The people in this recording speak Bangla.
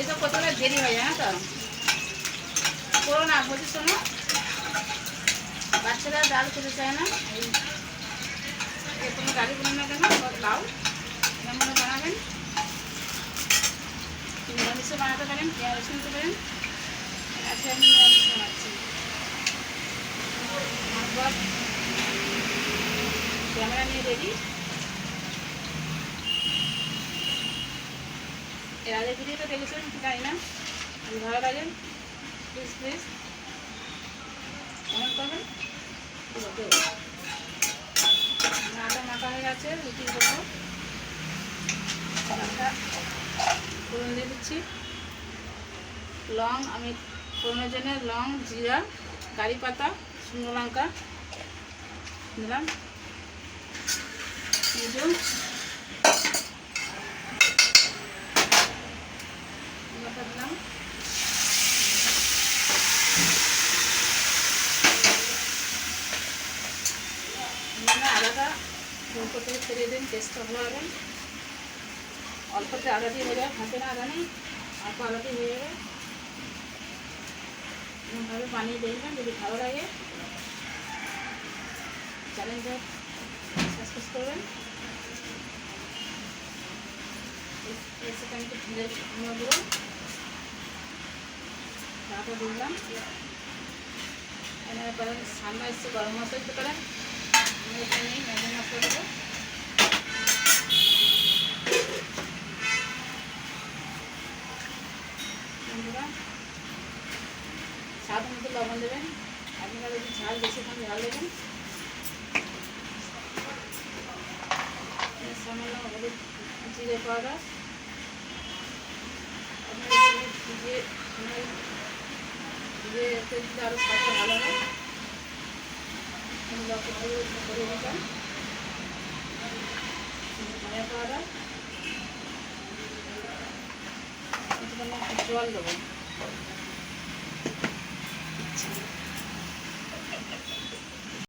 তো কতটা দেরি হয় জানো তো। করো না বলছি, শোনো, বাচ্চারা ডাল খেতে চায় না। এই কোনো ডালি বলুন না কেন, লাউ যেমন বানাবেন, নিরামিষও বানাতে পারেন, পেঁয়াজ নিতে পারেন। আজকে আমি নিরামিষ বানাচ্ছি। আমার ক্যামেরা নিয়ে রেডি। এর আগে ভিডিওটা দেখেছেন জানি না, যদি ভালো লাগে প্লিজ প্লিজ কমেন্ট করবেন। আটা মাখা হয়ে গেছে, রুটি করবো। আটা ফোড়ন দিয়ে দিচ্ছি। লং, আমি ফোড়নের জন্য লং, জিরা, কারি পাতা, শুকনো লঙ্কা দিলাম, দিলাম আদাটা উপর থেকে ফেরিয়ে দিন, টেস্টটা ভালো হবে। অল্পতে আদা দিয়ে হয়ে যাবে, থাকে না আদা নেই, অল্প আদা দিয়ে হয়ে যাবে। এমনভাবে বানিয়ে দেখবেন, যদি ভালো লাগে চ্যানেলটা সাবস্ক্রাইব করবেন। সেটা আমি একটু ধীরে দেবো, তারপর দিলাম এখানে সামনে এসছে গরম মশলা দিতে পারেন, আমি এখানে নেই ম্যাগি মশলা দেবো। স্বাদ মতো লবণ দেবেন, আপনারা যদি ঝাল বেশি খান ঝাল দেবেন। সামান্য হলুদ, জিরে পাউডার, ভিজিয়ে দিলে আরও স্বাদটা ভালো হয়। করে দিতাম ধনে পাউডার, জল দেবো।